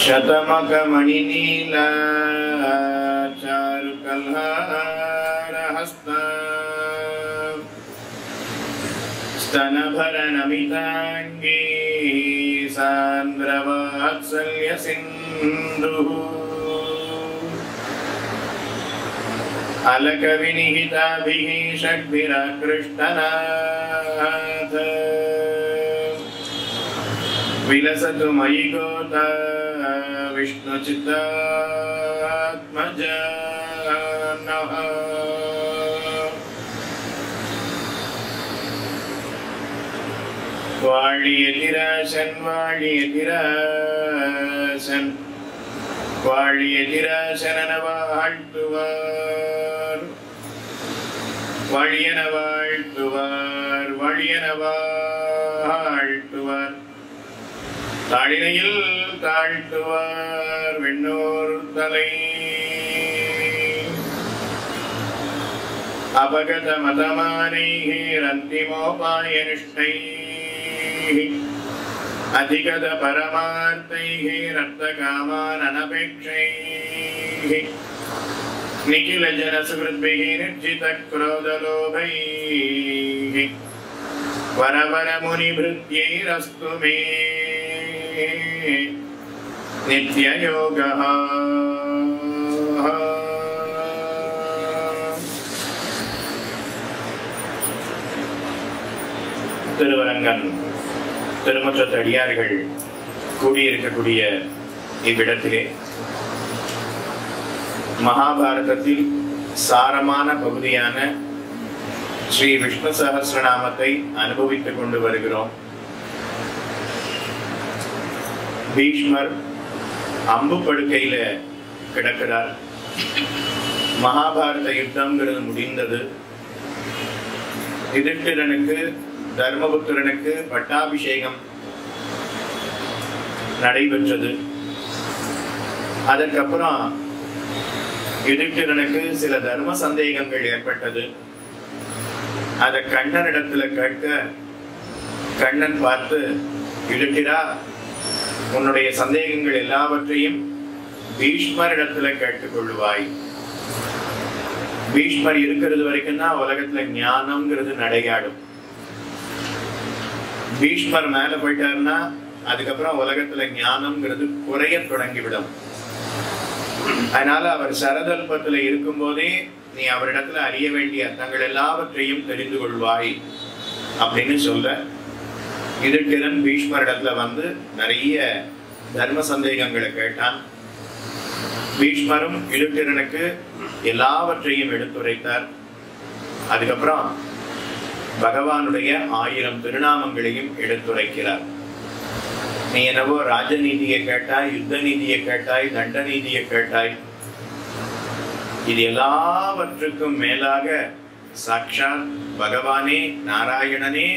शतमकमणिनीला चारुकल्हारहस्ता स्तनभरनमिताङ्गी सान्द्रवात्सल्यसिन्धुः अलकविनिहिताभिः षड्भिराकृष्टनाथ विलसतु मयि गोता विष्णुचित्तात्मजः वाळियतिराशन वाळियतिराशन वाळियतिराशनन வாழ்த்துவார் வாழியன வாழ்த்துவார் வாழியன வாழ்த்துவார் தாழினையில் தாழ்த்துவார் வெண்ணோர் தலை அபகத மதமானைः ரந்திமோபாயனிஷ்டைः அதிகத பரமார்த்தைः ரத்தகாமான் அனபேக்ஷைः நிகில ஜனசுகிருத்பிः நிர்ஜித க்ரோதலோபைः வரவரமுனிபிருத்யைரஸ்து மே நித்யயோகः. திருவரங்கன் திருமுற்றத்து அடியார்கள் கூடியிருக்கக்கூடிய இவ்விடத்திலே மகாபாரதத்தில் சாரமான பகுதியான ஸ்ரீ விஷ்ணு சஹஸ்ரநாமத்தை அனுபவித்துக் கொண்டு வருகிறோம். பீஷ்மர் அம்பு படுக்கையில கிடக்கிறார். மகாபாரத யுத்தம்ங்கிறது முடிந்தது. யுதிஷ்டிரனுக்கு தர்மபுத்திரனுக்கு பட்டாபிஷேகம் நடைபெற்றது. அதற்கப்புறம் யுதிஷ்டிரனுக்கு சில தர்ம சந்தேகங்கள் ஏற்பட்டது. அதை கண்ணனிடத்துல கேட்க கண்ணன் பார்த்து, யுதிஷ்டிரா, உன்னுடைய சந்தேகங்கள் எல்லாவற்றையும் பீஷ்மரிடத்துல கேட்டுக் கொள்ளுவாய். பீஷ்மர் இருக்கிறது வரைக்கும் தான் உலகத்துல ஞானம்ங்கிறது நடையாடும். பீஷ்மர் மேல போயிட்டாருன்னா அதுக்கப்புறம் உலகத்துல ஞானம்ங்கிறது குறைய தொடங்கிவிடும். அதனால அவர் சரதல்பத்துல இருக்கும் போதே நீ அவரிடத்துல அறிய வேண்டிய அர்த்தங்கள் எல்லாவற்றையும் தெரிந்து கொள்வாய் அப்படின்னு சொல்ல, யுதிஷ்டிரன் பீஷ்மரிடத்துல வந்து நிறைய தர்ம சந்தேகங்களை கேட்டான். பீஷ்மரும் யுதிஷ்டிரனுக்கு எல்லாவற்றையும் எடுத்துரைத்தார். அதுக்கப்புறம் பகவானுடைய 1000 திருநாமங்களையும் எடுத்துரைக்கிறார். நீ என்னவோ ராஜநீதியை கேட்டாய், யுத்த நீதியை கேட்டாய், தண்ட நீதியை கேட்டாய். இது எல்லாவற்றுக்கும் மேலாக சாட்சாத் பகவானே நாராயணனே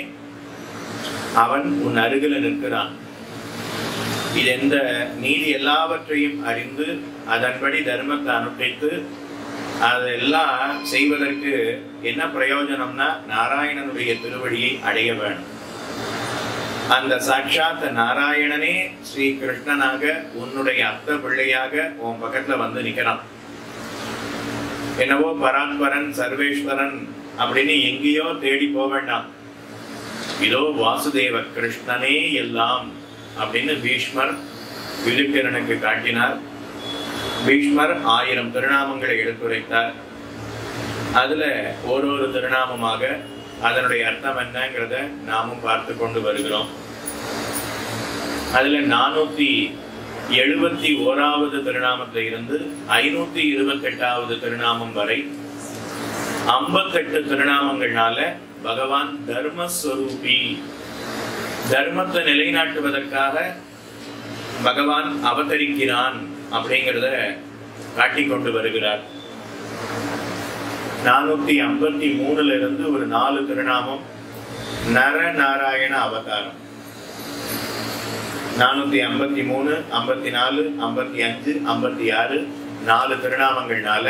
அவன் உன் அருகில நிற்கிறான். இது எந்த நீதி எல்லாவற்றையும் அறிந்து அதன்படி தர்மத்தை அனுஷ்டித்து அதெல்லாம் செய்வதற்கு என்ன பிரயோஜனம்னா நாராயணனுடைய திருவடியை அடைய வேணும். அந்த சாட்சாத் நாராயணனே ஸ்ரீ கிருஷ்ணனாக உன்னுடைய அத்த பிள்ளையாக உன் பக்கத்துல வந்து நிக்கிறான். என்னவோ பராத்பரன் சர்வேஸ்வரன் அப்படின்னு எங்கேயோ தேடி போக வேண்டாம். இதோ வாசுதேவ கிருஷ்ணனே எல்லாம் அப்படின்னு பீஷ்மர் யுதிஷ்டிரனுக்கு காட்டினார். பீஷ்மர் 1000 திருநாமங்களை எடுத்துரைத்தார். அதுல ஒரு திருநாமமாக அதனுடைய அர்த்தம் என்னங்கிறத நாமும் பார்த்து கொண்டு வருகிறோம். அதுல 471வது திருநாமத்துல இருந்து 528வது திருநாமம் வரை 58 திருநாமங்கள்னால பகவான் தர்மஸ்வரூபி, தர்மத்தை நிலைநாட்டுவதற்காக பகவான் அவதரிக்கிறான் அப்படிங்கிறத காட்டிக் கொண்டு வருகிறார். 453ல இருந்து ஒரு 4 திருநாமம் நர நாராயண அவதாரம். 453, 54, 55, 56 4 திருநாமங்கள்னால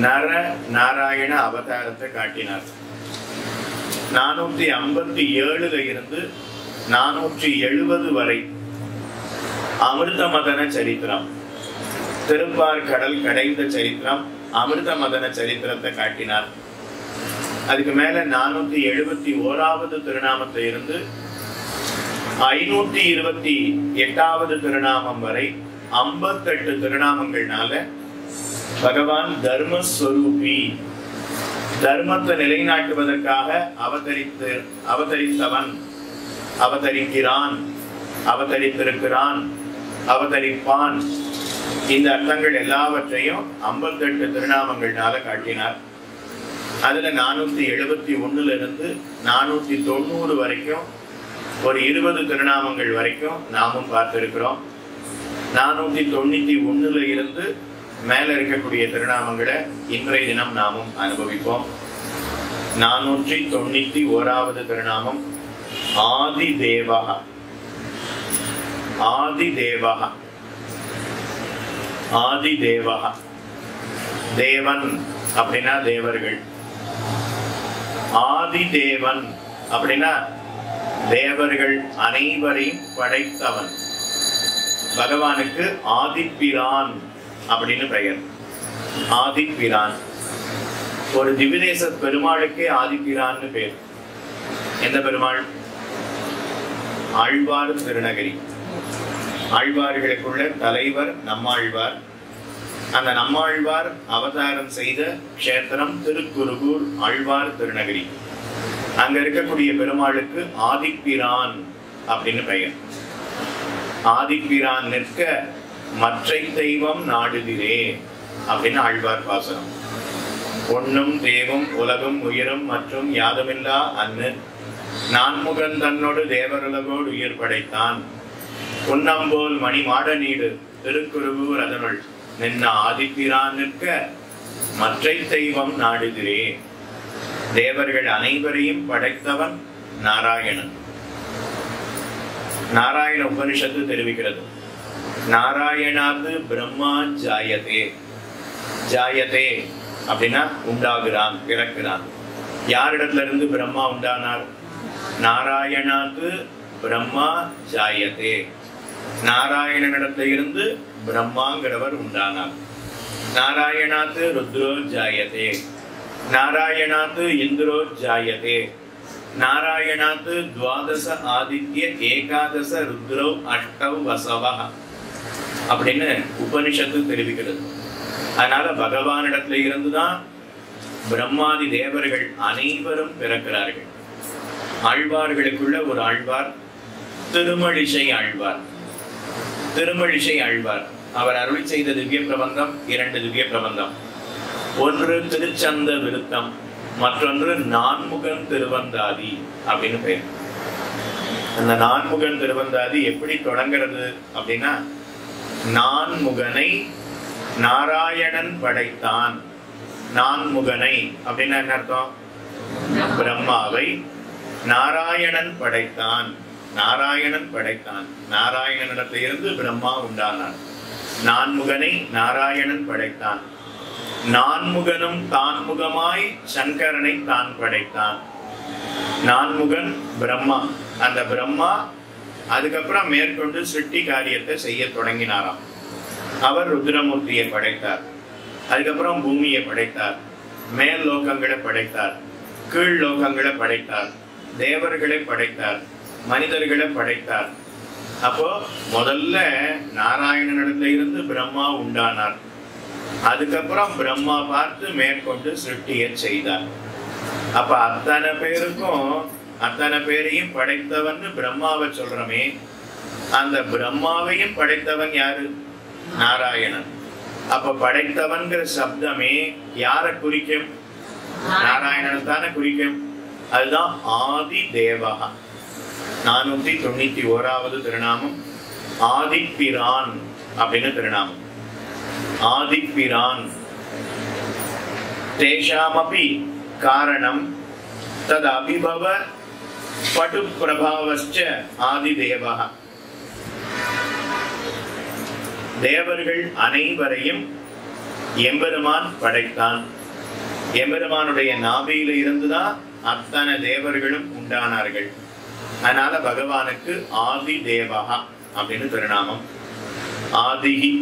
நர நாராயண அவதாரத்தை காட்டினார். 457ல இருந்து 470 வரை அமிர்த மதன சரித்திரம், திருப்பார் கடல் கடைந்த சரித்திரம், அமிர்த மதன சரித்திரத்தை காட்டினார். அதுக்கு மேல 471வது திருநாமத்தை இருந்து 528வது திருநாமம் வரை 58 திருநாமங்கள்னால பகவான் தர்மஸ்வரூபி, தர்மத்தை நிலைநாட்டுவதற்காக அவதரித்தவன், அவதரிக்கிறான், அவதரித்திருக்கிறான், அவதரிப்பான், இந்த அர்த்தங்கள் எல்லாவற்றையும் 58 திருநாமங்கள்னால காட்டினார். அதுல 471 இருந்து 490 வரைக்கும் ஒரு 20 திருநாமங்கள் வரைக்கும் நாமும் பார்த்திருக்கிறோம். 491 இருந்து மேல இருக்கக்கூடிய திருநாமங்களை இன்றைய தினம் நாமும் அனுபவிப்போம். 491வது திருநாமம் ஆதி தேவா. ஆதி தேவா, ஆதி தேவா, தேவன் அப்படின்னா தேவர்கள். ஆதி தேவன் அப்படின்னா தேவர்கள் அனைவரையும் படைத்தவன். பகவானுக்கு ஆதிப்பிரான் அப்படின்னு பெயர். ஆதிப்பிரான், ஒரு திவ்யதேச பெருமாளுக்கே ஆதிப்பிரான்னு பேர். எந்த பெருமாள்? ஆழ்வார் திருநகரி. ஆழ்வார்களுக்குள்ள தலைவர் நம்மாழ்வார். அந்த நம்மாழ்வார் அவதாரம் செய்த கஷேத்திரம் திருக்குருகூர் ஆழ்வார் திருநகரி. அங்க இருக்கக்கூடிய பெருமாளுக்கு ஆதிப்பிரான் அப்படின்னு பெயர். ஆதிப்பிரான் நிற்க மற்றை தெய்வம் நாடுகிறே அப்படின்னு ஆழ்வார் பாசனம். ஒன்னும் தேவும் உலகும் உயிரும் மற்றும் யாதுமில்லா அன்னு நான்முகன் தன்னோடு தேவருலகோடு உயிர் படைத்தான். உன்னம்போல் மணி மாட நீடு திருக்குருகூர் அதனுள் நின்ன ஆதிப்பிரான் நிற்க மற்றை தெய்வம் நாடுகிறே. தேவர்கள் அனைவரையும் படைத்தவன் நாராயணன். நாராயண உபனிஷத்து தெரிவிக்கிறது, நாராயணாது பிரம்மா ஜாயதே. ஜாயதே அப்படின்னா உண்டாகிறான், பிறக்கிறான். யாரிடத்துல இருந்து பிரம்மா உண்டானார்? நாராயணாது பிரம்மா ஜாயதே. நாராயணனிடத்துல இருந்து பிரம்மாங்கிறவர் உண்டானார். நாராயணாது ருத்ரோ ஜாயதே. நாராயணாத்து இந்திரோ ஜாயதே. நாராயணாத்து துவாதச ஆதித்ய ஏகாதச ருத்ரோ அஷ்டவ் வசவா அப்படின்னு உபனிஷத்து தெரிவிக்கிறது. அதனால பகவானிடத்துல இருந்துதான் பிரம்மாதி தேவர்கள் அனைவரும் பிறக்கிறார்கள். ஆழ்வார்களுக்குள்ள ஒரு ஆழ்வார் திருமழிசை ஆழ்வார். திருமழிசை ஆழ்வார் அவர் அருள் செய்த திவ்ய பிரபந்தம் 2 திவ்ய பிரபந்தம். ஒன்று திருச்சந்த விருத்தம், மற்றொன்று நான்முகன் திருவந்தாதி அப்படின்னு பெயர். அந்த நான்முகன் திருவந்தாதி எப்படி தொடங்கிறது அப்படின்னா, நான்முகனை நாராயணன் படைத்தான். நான்முகனை அப்படின்னா என்ன அர்த்தம்? பிரம்மாவை நாராயணன் படைத்தான். நாராயணன் படைத்தான். நாராயணனிடத்தில் இருந்து பிரம்மா உண்டானார். நான்முகனை நாராயணன் படைத்தான். நான்முகனும் தான்முகமாய் சங்கரனை தான் படைத்தான். நான்முகன் பிரம்மா. அந்த பிரம்மா அதுக்கப்புறம் மேற்கொண்டு சிருஷ்டி காரியத்தை செய்ய தொடங்கினாராம். அவர் ருத்ரமூர்த்தியை படைத்தார். அதுக்கப்புறம் பூமியை படைத்தார். மேல் லோகங்களை படைத்தார். கீழ் லோகங்களை படைத்தார். தேவர்களை படைத்தார். மனிதர்களை படைத்தார். அப்போ முதல்ல நாராயணனிடத்துல இருந்து பிரம்மா உண்டானார். அதுக்கப்புறம் பிரம்மா பார்த்து மேற்கொண்டு சிருஷ்டியை செய்தார். அப்ப அத்தனை பேருக்கும் அத்தனை பேரையும் படைத்தவன் பிரம்மாவை சொல்றமே, அந்த பிரம்மாவையும் படைத்தவன் யாரு? நாராயணன். அப்ப படைத்தவன்கிற சப்தமே யாரை குறிக்கும்? நாராயணன் தானே குறிக்கும். அதுதான் ஆதி தேவா. 491வது திருநாமம் ஆதிப்பிரான் அப்படின்னு திருநாமம். ஆதிப்பிரான் தேஷாமபி காரணம் தத் அபிபவ படு பிரபாவஸ்ச ஆதிதேவா. தேவர்கள் அனைவரையும் எம்பெருமான் படைத்தான். எம்பெருமானுடைய நாபியில இருந்துதான் அத்தனை தேவர்களும் உண்டானார்கள். அதனால பகவானுக்கு ஆதி தேவா அப்படின்னு திருநாமம். ஆதிஹி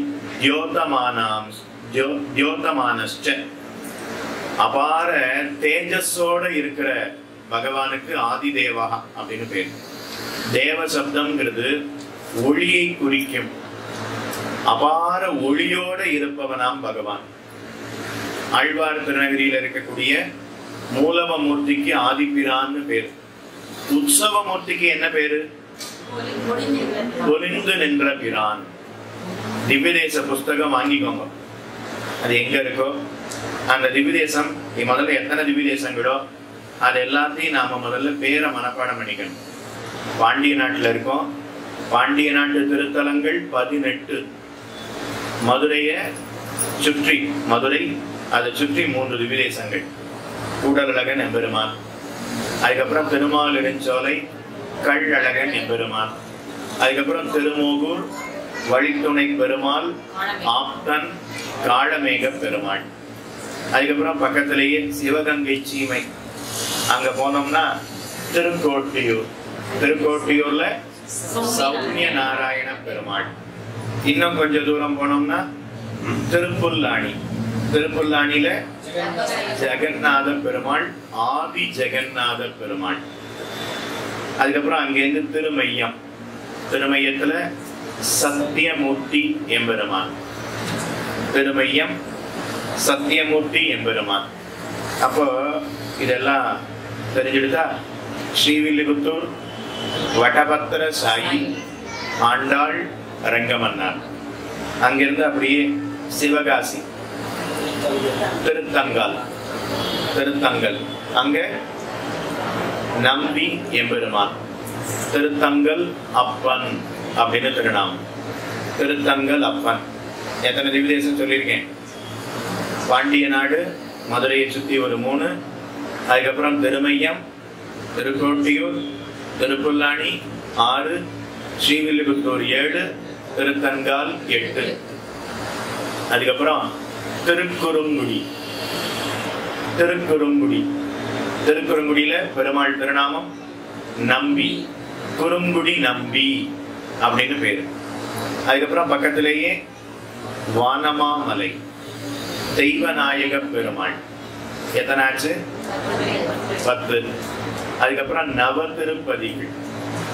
தியோதமானஸ்ச. அபார தேஜஸோட இருக்கிற பகவானுக்கு ஆதி தேவா அப்படின்னு பேர். தேவ சப்தம்ங்கிறது ஒளியை குறிக்கும். அபார ஒளியோட இருப்பவனாம் பகவான். ஆழ்வார் திருநகரியில் இருக்கக்கூடிய மூலவ மூர்த்திக்கு ஆதிபிரான்னு பேரு. உற்சவ மூர்த்திக்கு என்ன பேரு? பொலிந்து நின்ற பிரான். திவ்யதேச புஸ்தகம் வாங்கிக்கோங்க. அது எங்க இருக்கோ அந்த திவ்யதேசம், முதல்ல எத்தனை திவ்யதேசங்களோ அது எல்லாத்தையும் நாம முதல்ல பேரை மனப்பாடம் பண்ணிக்கணும். பாண்டிய நாட்டுல இருக்கோம். பாண்டிய நாட்டு திருத்தலங்கள் 18. மதுரைய சுற்றி, மதுரை அதை சுற்றி 3 திவ்யதேசங்கள். கூடலழகன் எம்பெருமான், அதுக்கப்புறம் திருமாலிருஞ்சோலை கள்ளழகன் எம்பெருமான், அதுக்கப்புறம் திருமோகூர் வழித்துணை பெருமாள் ஆப்தன் காளமேக பெருமாள், அதுக்கப்புறம் பக்கத்திலேயே சிவகங்கை சீமை. அங்க போனோம்னா திருக்கோட்டியூர், திருக்கோட்டியூர்ல சௌமிய நாராயண பெருமாள். இன்னும் கொஞ்சம் தூரம் போனோம்னா திருப்புல்லாணி, திருப்புல்லாணியில ஜெகநாத பெருமாள், ஆதி ஜெகநாத பெருமாள். அதுக்கப்புறம் அங்கேருந்து திருமையம், திருமையத்துல சத்தியமூர்த்தி எம்பெருமான், திருமையம் சத்தியமூர்த்தி எம்பெருமான். அப்போ இதெல்லாம் தெரிஞ்சுடுதா? ஸ்ரீவில்லிபுத்தூர் வடபத்திர சாயி ஆண்டாள் ரங்கமன்னார். அங்கிருந்து அப்படியே சிவகாசி திருத்தங்கல், திருத்தங்கல் அங்க நம்பி எம்பெருமான், திருத்தங்கல் அப்பன் அப்படின்னு திருநாமம். திருத்தங்கல் அப்பன். எத்தனை திவ்யதேசம் சொல்லியிருக்கேன்? பாண்டிய நாடு, மதுரையை சுத்தி ஒரு 3, அதுக்கப்புறம் திருமையம், திருக்கோட்டியூர், திருப்புல்லானி 6, ஸ்ரீவில்லிபுத்தூர் 7, திருத்தங்கால் 8, அதுக்கப்புறம் திருக்குறுங்குடி, திருக்குறுங்குடி, திருக்குறுங்குடியில பெருமாள் திருநாமம் நம்பி, குறுங்குடி நம்பி அப்படின்னு பேரு. அதுக்கப்புறம் பக்கத்திலேயே வானமாமலை தெய்வநாயக பெருமாள். எத்தனாச்சு? 10. அதுக்கப்புறம் நவ திருப்பதிகள்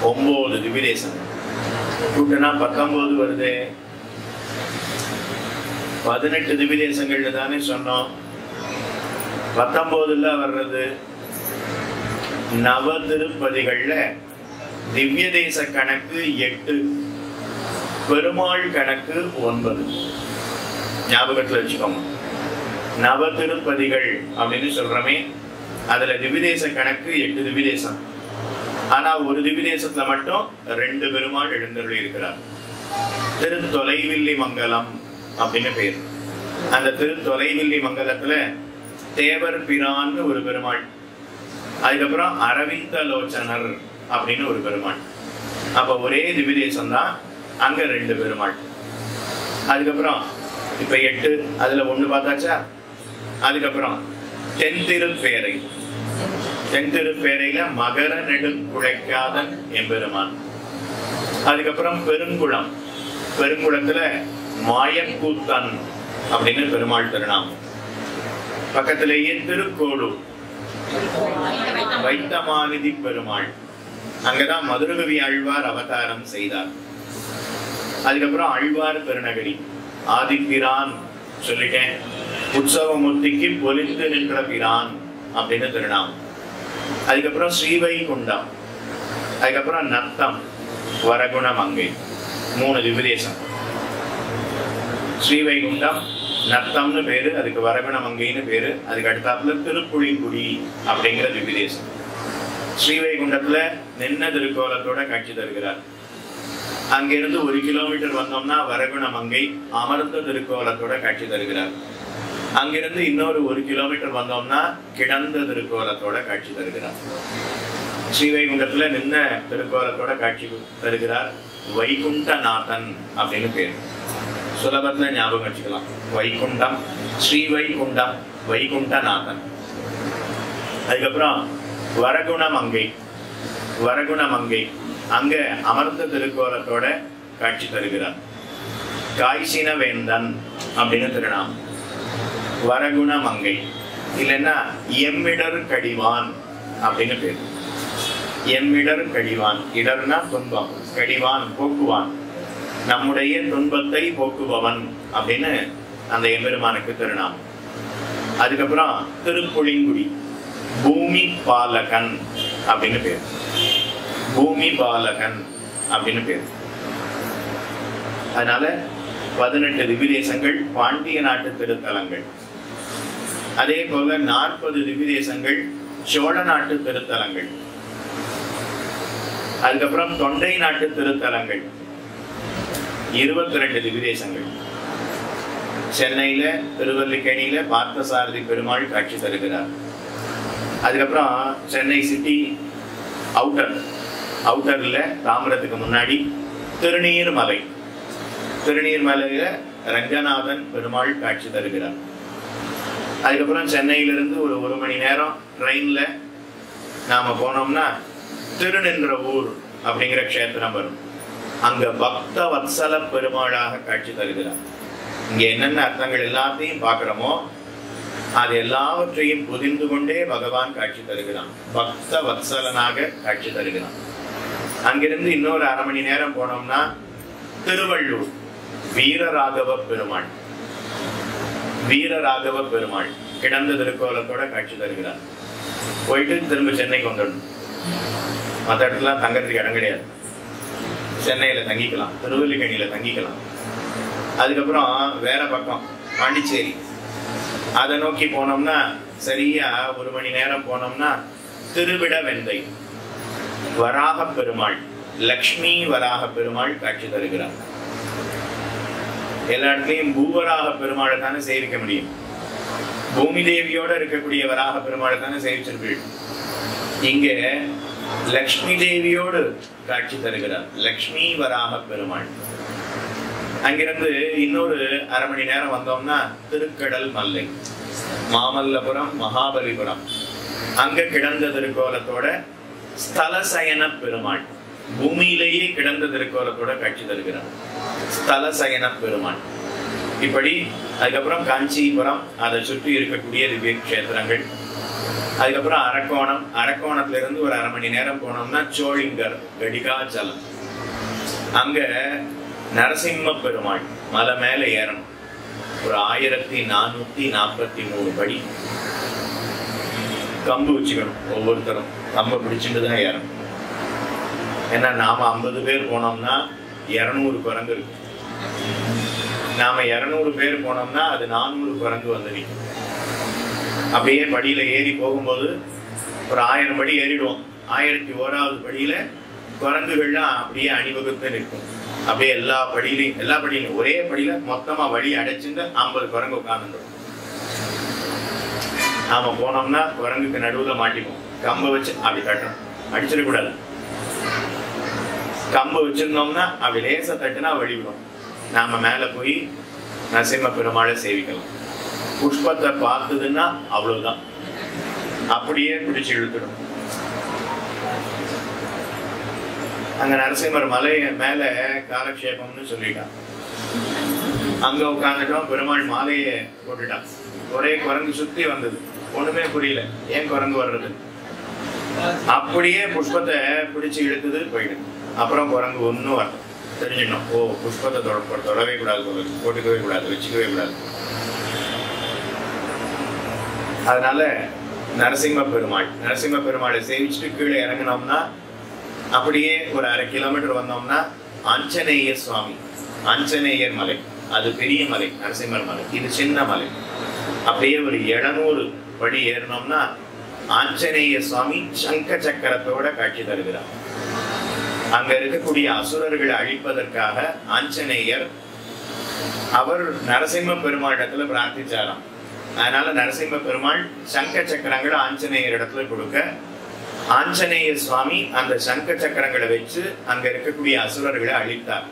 9 திவ்யதேசம். கூட்டனா 19 வருது. 18 திவ்யதேசங்கள்னு தானே சொன்னோம். 19ல வர்றது நவ திருப்பதிகள்ல திவ்யதேச கணக்கு 8, பெருமாள் கணக்கு 9. ஞாபகத்துல வச்சுக்கோங்க. நவ திருப்பதிகள் அப்படின்னு சொல்றமே, அதுல திவ்யதேச கணக்கு 8 திவ்யதேசம். ஆனா ஒரு திவ்யதேசத்துல மட்டும் 2 பெருமாள் எழுந்தருளி இருக்கிறார். திருத்தொலைவில்லி மங்கலம் அப்படின்னு பேர். அந்த திருத்தொலைவில்லி மங்கலத்துல தேவர் பிரான்னு ஒரு பெருமாள், அதுக்கப்புறம் அரவிந்த லோச்சனர் அப்படின்னு ஒரு பெருமாள். அப்ப ஒரே திவ்யதேசம் தான், அங்க 2 பெருமாள். அதுக்கப்புறம் இப்ப 8, அதுல 1 பார்த்தாச்சா. அதுக்கப்புறம் தென்திருப்பேரை, தென்திருப்பேரையில மகர நெடுங்குழைக்காதன் எம்பெருமான். அதுக்கப்புறம் பெருங்குளம், பெருங்குளத்துல மாயக்கூத்தன் அப்படின்னு பெருமாள் திருநாமம். பக்கத்திலேயே திருக்கோளூர் வைத்தமாநிதி பெருமாள். அங்கதான் மதுரகவி ஆழ்வார் அவதாரம் செய்தார். அதுக்கப்புறம் ஆழ்வார் திருநகரி ஆதிபிரான் சொல்லிட்டேன். உற்சவமூர்த்திக்கு பொலிந்து நின்ற பிரான் அப்படின்னு திருநாமம். அதுக்கப்புறம் ஸ்ரீவைகுண்டம், அதுக்கப்புறம் நத்தம் வரகுணமங்கை 3 திவ்யதேசம். ஸ்ரீவைகுண்டம் நத்தம்னு பேரு, அதுக்கு வரகுணமங்கைன்னு பேரு. அதுக்கு அடுத்தாப்புல திருப்புளிங்குடி அப்படிங்கிற திவ்யதேசம். ஸ்ரீவைகுண்டத்துல நின்ன திருக்கோலத்தோட காட்சி தருகிறார். அங்கிருந்து 1 கிலோமீட்டர் வந்தோம்னா வரகுணமங்கை அமர்ந்த திருக்கோலத்தோட காட்சி தருகிறார். அங்கிருந்து இன்னொரு 1 கிலோமீட்டர் வந்தோம்னா கிடந்த திருக்கோலத்தோட காட்சி தருகிறார். ஸ்ரீவைகுண்டத்துல நின்ன திருக்கோலத்தோட காட்சி தருகிறார். வைகுண்டநாதன் அப்படின்னு பேர். சுலபத்துல ஞாபகம் வச்சுக்கலாம். வைகுண்டம், ஸ்ரீவைகுண்டம், வைகுண்டநாதன். அதுக்கப்புறம் வரகுணமங்கை, வரகுணமங்கை அங்க அமர்ந்த திருக்கோலத்தோட காட்சி தருகிறார். காய்ச்சின வேந்தன் அப்படின்னு திருநாமம். வரகுண மங்கை இல்லைன்னா எம்மிடர் கடிவான் அப்படின்னு பேர். எம்மிடர் கடிவான், இடர்னா துன்பம், கடிவான் போக்குவான், நம்முடைய துன்பத்தை போக்குபவன் அப்படின்னு அந்த எம்பெருமானுக்கு திருநாமம். அதுக்கப்புறம் திருப்புளிங்குடி, பூமி பாலகன் அப்படின்னு பேர். பூமி பாலகன் அப்படின்னு பேர். அதனால 18 திவ்யதேசங்கள் பாண்டிய நாட்டு திருத்தலங்கள். அதே போல 40 திவ்யதேசங்கள் சோழ நாட்டு திருத்தலங்கள். அதுக்கப்புறம் தொண்டை நாட்டு திருத்தலங்கள் 22 திவ்யதேசங்கள். சென்னையில திருவல்லிக்கேணியில பார்த்தசாரதி பெருமாள் காட்சி தருகிறார். அதுக்கப்புறம் சென்னை சிட்டி அவுட்டர்ல தாமிரத்துக்கு முன்னாடி திருநீர்மலை, திருநீர்மலையில ரங்கநாதன் பெருமாள் காட்சி தருகிறார். அதுக்கப்புறம் சென்னையிலிருந்து ஒரு மணி நேரம் ட்ரெயின்ல நாம போனோம்னா திருநின்ற ஊர் அப்படிங்கிற க்ஷேத்திரம் வரும். அங்க பக்த வத்சல பெருமாளாக காட்சி தருகிறார். இங்க என்னென்ன அர்த்தங்கள் எல்லாத்தையும் பார்க்கிறோமோ அது எல்லாவற்றையும் புரிந்து கொண்டே பகவான் காட்சி தருகிறான். பக்த வத்சலனாக காட்சி தருகிறான். அங்கிருந்து இன்னொரு அரை மணி நேரம் போனோம்னா திருவள்ளூர் வீரராகவ பெருமாள், வீரராகவ பெருமாள் கிடந்த திருக்கோலத்தோட காட்சி தருகிறார். போயிட்டு திரும்ப சென்னைக்கு வந்துடணும். மற்ற இடத்துல தங்கறதுக்கு இடம் கிடையாது. சென்னையில தங்கிக்கலாம், திருவல்லிக்கேணியில தங்கிக்கலாம். அதுக்கப்புறம் வேற பக்கம் பாண்டிச்சேரி, அதை நோக்கி போனோம்னா சரியா ஒரு மணி நேரம் போனோம்னா திருவிடவெந்தை வராக பெருமாள், லக்ஷ்மி வராக பெருமாள் காட்சி தருகிறார். எல்லா இடத்துலையும் பூவராக பெருமாளை தானே சேவிக்க முடியும். பூமி தேவியோட இருக்கக்கூடிய வராக பெருமாளை தானே சேவிச்சிருப்பீர்கள். இங்க லக்ஷ்மி தேவியோடு காட்சி தருகிறார், லக்ஷ்மி வராக பெருமாள். அங்கிருந்து இன்னொரு அரை மணி நேரம் வந்தோம்னா திருக்கடல் மல்லை, மாமல்லபுரம், மகாபலிபுரம். அங்க கிடந்த திருக்கோலத்தோட ஸ்தலசயன பெருமாள், பூமியிலேயே கிடந்த திருக்கோலத்தோட காட்சி தருகிறார், ஸ்தலசயன பெருமாள். இப்படி அதுக்கப்புறம் காஞ்சிபுரம், அதை சுற்றி இருக்கக்கூடிய திவ்ய கஷேத்திரங்கள். அதுக்கப்புறம் அரக்கோணம், அரக்கோணத்துல இருந்து ஒரு அரை மணி நேரம் போனோம்னா சோழிங்கர் கடிகாச்சலம். அங்க நரசிம்ம பெருமாள் மலை மேல ஏறணும். ஒரு 1443 படி கம்பு வச்சுக்கணும். ஒவ்வொருத்தரும் கம்பை பிடிச்சிட்டு தான் ஏறணும். ஏன்னா நாம 50 பேர் போனோம்னா 200 குரங்கு இருக்கு. நாம 200 பேர் போனோம்னா அது 400 குரங்கு வந்து நிற்கும். அப்படியே படியில ஏறி போகும்போது ஒரு 1000 படி ஏறிடுவோம். 1001வது படியில குரங்குகள்லாம் அப்படியே அணிவகுத்து நிற்கும். அப்படியே எல்லா படியிலையும் ஒரே படியில மொத்தமா வழி அடைச்சுட்டு 50 குரங்கு உட்கார்ந்துடும். நாம போனோம்னா குரங்குக்கு நடுவுல மாட்டிப்போம். கம்பை வச்சு அப்படி தட்டணும், அடிச்சிடக்கூடாது. கம்பை வச்சிருந்தோம்னா அப்படி லேசா தட்டுனா வழிவிடும். நாம மேல போய் நரசிம்ம பெருமாளை சேவிக்கலாம். புஷ்பத்தை பார்த்ததுன்னா அவ்வளவுதான், அப்படியே பிடிச்சு இழுத்துடும். அங்க நரசிம்மர் மலை மேல காலக்ஷேபம்னு சொல்லிட்டான். அங்க உட்காந்துட்டோம். பெருமாள் மாலையை போட்டுட்டான். ஒரே குரங்கு சுத்தி வந்தது, ஒண்ணுமே புரியல ஏன் குரங்கு வர்றது. அப்படியே புஷ்பத்தை பிடிச்சு இழுத்துது, போயிடுது. அப்புறம் குரங்கு ஒன்னும் வரல. தெரிஞ்சிடணும், ஓ புஷ்பத்தை தொடவே கூடாது, போட்டுக்கவே கூடாது, வச்சுக்கவே கூடாது. அதனால நரசிம்ம பெருமாளை சேவிச்சுட்டு கீழே இறங்கினோம்னா அப்படியே ஒரு 1/2 கிலோமீட்டர் வந்தோம்னா ஆஞ்சநேய சுவாமி, ஆஞ்சநேயர் மலை. அது பெரிய மலை, நரசிம்மர் மலை. இது சின்ன மலை. அப்படியே ஒரு 700 படி ஏறினோம்னா ஆஞ்சநேய சுவாமி சங்க சக்கரத்தோட காட்சி தருகிறார். அங்க இருக்கக்கூடிய அசுரர்களை அழிப்பதற்காக ஆஞ்சநேயர் அவர் நரசிம்ம பெருமாளிடத்துல பிரார்த்திச்சாராம். அதனால நரசிம்ம பெருமாள் சங்க சக்கரங்களை ஆஞ்சநேயர் இடத்துல கொடுக்க, ஆஞ்சநேய சுவாமி அந்த சங்க சக்கரங்களை வச்சு அங்க இருக்கக்கூடிய அசுரர்களை அழித்தார்.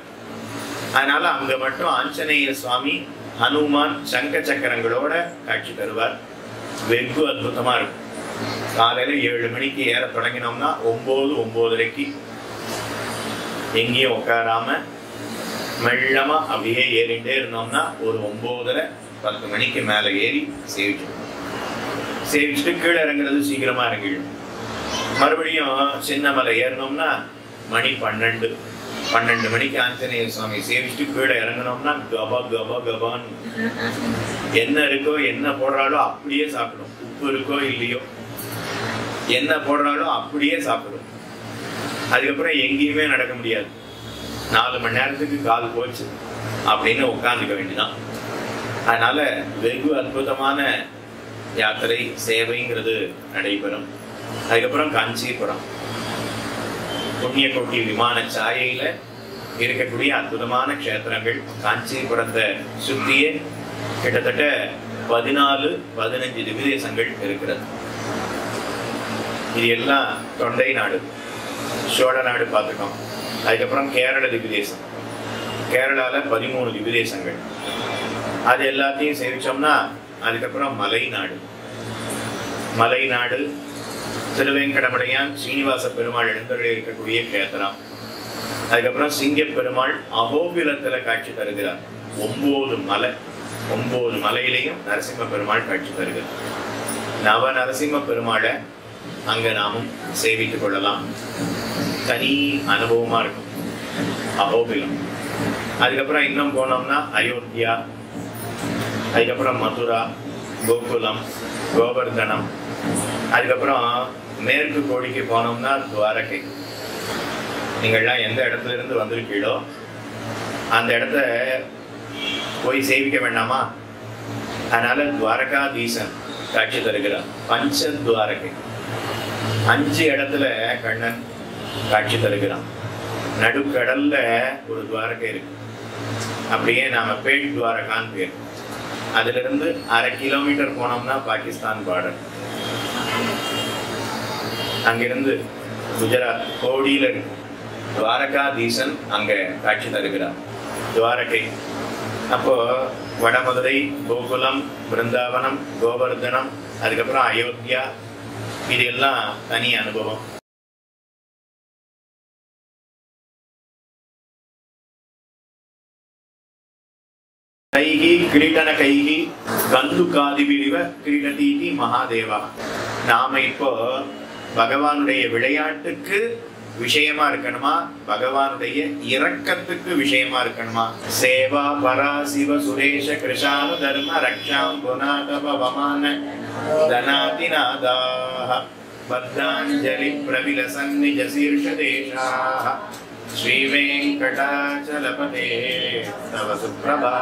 அதனால அங்க மட்டும் ஆஞ்சநேய சுவாமி ஹனுமான் சங்க சக்கரங்களோட காட்சி தருவார். வெகு அற்புதமா இருக்கும். காலையில 7 மணிக்கு ஏற தொடங்கினோம்னா 9, 9:30 எங்கேயும் உட்காராம மெல்லமா அப்படியே ஏறிட்டே இருந்தோம்னா ஒரு 9:30-10 மணிக்கு மேல ஏறி சேவிச்சுட்டு கீழே இறங்குறது சீக்கிரமா இறங்கிடும். மறுபடியும் சின்னமலை ஏறினோம்னா மணி 12 மணிக்கு ஆஞ்சநேய சுவாமி சேவிச்சுட்டு கீழே இறங்கினோம்னா கபா கபா கபான்னு என்ன இருக்கோ என்ன போடுறாலோ அப்படியே சாப்பிடும். உப்பு இருக்கோ இல்லையோ என்ன போடுறாலோ அப்படியே சாப்பிடும். அதுக்கப்புறம் எங்கேயுமே நடக்க முடியாது. 4 மணி நேரத்துக்கு கால் போச்சு அப்படின்னு உட்காந்துக்க வேண்டியதான். அதனால வெகு அற்புதமான யாத்திரை சேவைங்கிறது நடைபெறும். அதுக்கப்புறம் காஞ்சிபுரம் புண்ணியகோட்டி விமான சாயையில இருக்கக்கூடிய அற்புதமான க்ஷேத்திரங்கள். காஞ்சிபுரத்தை சுற்றியே கிட்டத்தட்ட 14-15 திவ்யதேசங்கள் இருக்கிறது. இது எல்லாம் தொண்டை நாடு, சோழ நாடு பார்த்துக்கோம். அதுக்கப்புறம் கேரள திவ்யதேசம், கேரளால 13 திவ்யதேசங்கள். அது எல்லாத்தையும் சேவிச்சோம்னா அதுக்கப்புறம் மலை நாடு திருவேங்கடமடையான் ஸ்ரீனிவாச பெருமாள் எழுந்தருளி இருக்கக்கூடிய கேத்திரம். அதுக்கப்புறம் சிங்க பெருமாள் அகோபிலத்துல காட்சி தருகிறார். 9 மலையிலையும் நரசிம்ம பெருமாள் காட்சி தருகிறார். நவ நரசிம்ம பெருமாளை அங்க நாமும் சேவித்துக் கொள்ளலாம். தனி அனுபவமா இருக்கும் அகோபிலம். அதுக்கப்புறம் இன்னும் போனோம்னா அயோத்தியா, அதுக்கப்புறம் மதுரா, கோகுலம், கோவர்தனம். அதுக்கப்புறம் மேற்கு கோடிக்கு போனோம்னா துவாரகை. நீங்கள்லாம் எந்த இடத்துல இருந்து வந்திருக்கீங்களோ அந்த இடத்த போய் சேவிக்க வேண்டாமா? அதனால துவாரகாதீசன் காட்சி தருகிறார். பஞ்சத்வாரகை, 5 இடத்துல கண்ணன் காட்சி தருகிறான். நடுக்கடல்ல ஒரு துவாரகை இருக்கு. அப்படியே நாம பேட் துவாரகான்னு பேர். அதுல இருந்து 1/2 கிலோமீட்டர் போனோம்னா பாகிஸ்தான் பார்டர். அங்கிருந்து குஜராத் கோடியில இருக்கு. துவாரகாதீசன் அங்க காட்சி தருகிறார். துவாரகை அப்போ வடமதுரை, கோகுலம், பிருந்தாவனம், கோவர்தனம், அதுக்கப்புறம் அயோத்தியா, இது எல்லாம் தனி அனுபவம். கைகி கிரீடன கைகி கந்துகாதிபிரிவ கிரீடதீதி மகாதேவா. நாம இப்போ பகவானுடைய விளையாட்டுக்கு விஷயமா இருக்கணுமா, பகவானுடைய இரக்கத்துக்கு விஷயமா இருக்கணுமா? சேவா பரா சிவ சுரேஷ கிருஷானு தர்ம ரக்ஷாம் குணாதபவமான தனாதிநாதாஹ பத்தாஞ்சலி பிரவிலசன் நிஜ சீர்ஷதேஷாஹ ஸ்ரீ வெங்கடாச்சலபதே தவ சுப்ரபா.